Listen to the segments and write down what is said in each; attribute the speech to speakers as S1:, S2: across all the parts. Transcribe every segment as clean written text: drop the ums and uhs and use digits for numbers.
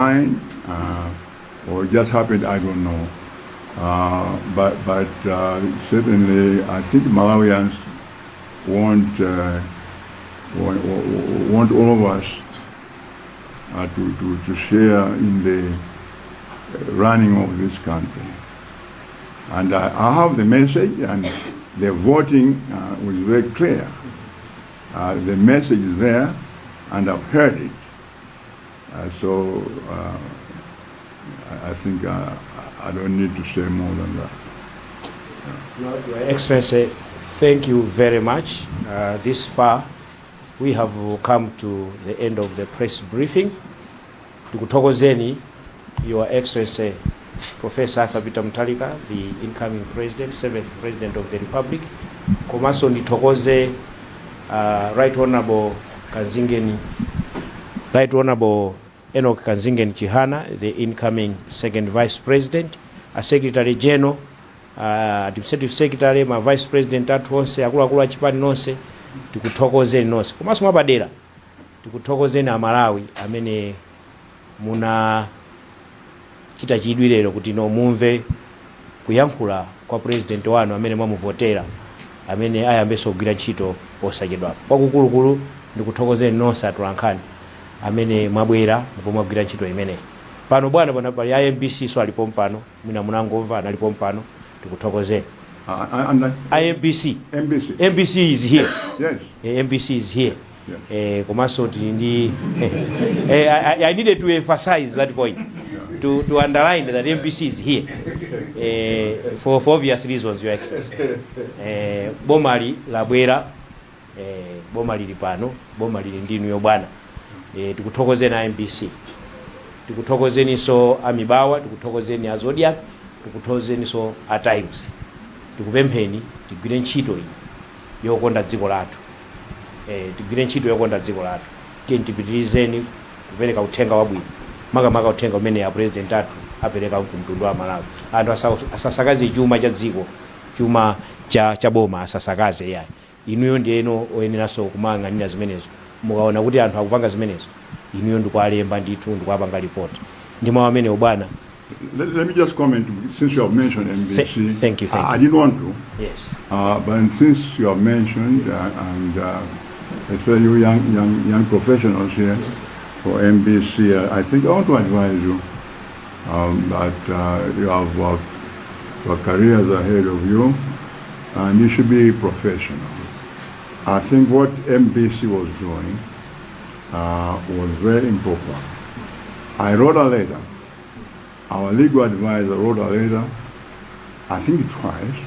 S1: or it just happened, I don't know. But certainly, I think Malawians want all of us to share in the running of this country. And I have the message, and the voting was very clear. The message is there, and I've heard it. So I think I don't need to say more than that.
S2: No, Your Excellency, thank you very much. This far, we have come to the end of the press briefing. Tukuthokozeni, Your Excellency, Professor Arthur Peter Mutharika, the incoming president, 7th President of the Republic. Komanso ndithokoze Right Honorable Enoch Kanzingeni Chihana, the incoming 2nd Vice President, a Secretary General, Administrative Secretary, my Vice President athu onse, akuluakulu achipani nonse, tikuthokozeni nonse. Komanso mwabadera, tikuthokozeni Amalawi amene muna chita chidwi lero kuti no mumve kuyankhula kwa president wanu amene mwamuvotera, amene ayambeso kugwira ntchito osachedwapo. Kwakukulukulu ndikuthokozeni nonse atolankhani amene mwabwera ndipo mwagwira ntchito imeneyi. Pano bwana pana pali IMBC so alipo mpano, mwina munangomva analipo mpano, tikuthokozeni. IMBC. MBC is here.
S1: Yes.
S2: MBC is here.
S1: Yes.
S2: Komanso ndi I needed to emphasize that point. To underline that MPC is here for obvious reasons, Your Excellency. Bomali labwera, bomali lipano, bomali ndinu yobwana. Tikuthokozeni MPC, tikuthokozeni so Amibawa, tikuthokozeni Azodiac, tikuthokozeni so at times. Tikupempheni tigwire ntchito iyi yokonda dziko lathu. Tigwire ntchito yokonda dziko lathu. Tipitirizeni kupereka uthenga wabwino. Makamaka uthenga umene ya president athu apereka kumtundu wa Malawi. Anthu asasakaze chuma cha dziko, chuma cha boma asasakaze yayi. Inuyo ndiyeno oyeneranso kumang'anira zimenezo. Mukaona kuti anthu akupanga zimenezo, inuyo ndikualemba ndithu ndikuapanga report. Ndi mawu amene obwana.
S1: Let me just comment, since you have mentioned MBC.
S2: Thank you.
S1: I didn't want to.
S2: Yes.
S1: But since you have mentioned, and especially you young professionals here, yes, for MBC, I think I want to advise you that you have your careers ahead of you, and you should be professional. I think what MBC was doing was very improper. I wrote a letter. Our legal advisor wrote a letter, I think twice,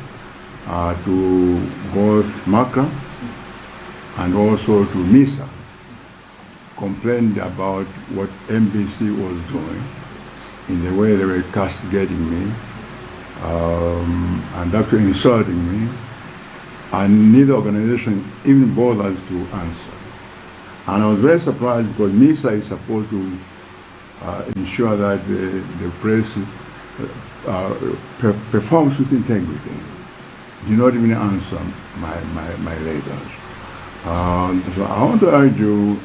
S1: to both Maka and also to MISA, complained about what MBC was doing in the way they were castigating me and actually insulting me, and neither organization even bothers to answer. And I was very surprised because MISA is supposed to ensure that the press performs with integrity. Do not even answer my letters. So I want to urge you,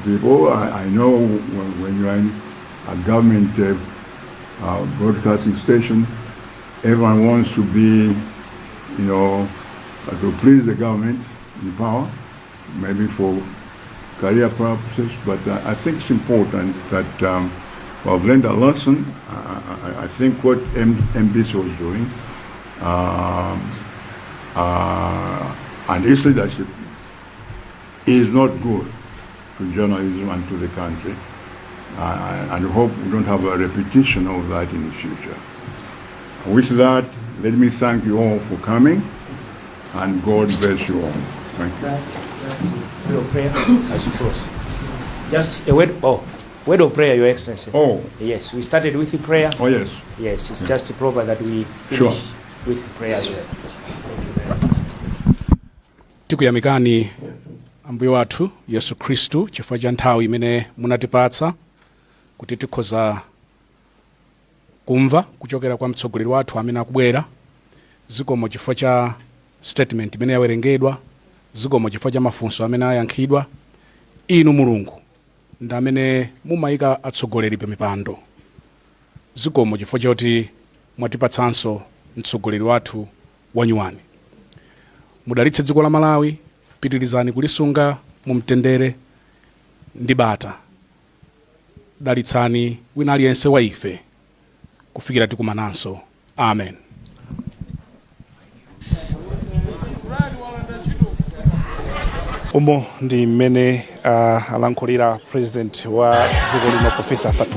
S1: people, I know when you're in a government broadcasting station, everyone wants to be, to please the government in power, maybe for career purposes, but I think it's important that I've learned a lesson. I think what MBC was doing and its leadership is not good to journalism and to the country. And I hope we don't have a repetition of that in the future. With that, let me thank you all for coming, and God bless you all. Thank you.
S2: Word of prayer, I suppose. Just a word of prayer, Your Excellency.
S1: Oh.
S2: Yes, we started with the prayer.
S1: Oh, yes.
S2: Yes, it's just proper that we finish with prayer as well.
S3: Tikuyamikani Ambuye wathu Yesu Kristu chifukwa cha nthawi imene munatipatsa kuti tikhoza kumva kuchokera kwa mtsogoleri wathu amene akubwera, zikomo chifukwa cha statement imene yawerengedwa, zikomo chifukwa cha mafunso amene ayankhidwa. Inu Mulungu ndi amene mumayika atsogoleri pa mipando. Zikomo chifukwa choti mwatipatsanso mtsogoleri wathu wanyuwani. Mudalitse dziko la Malawi, pitirizani kulisunga mu mtendere ndi bata. Dalitsani wina aliyense wa ife kufikira tikumananso. Amen.
S4: Umo ndi mmene alankhulira president wa dziko lino Professor Fatu.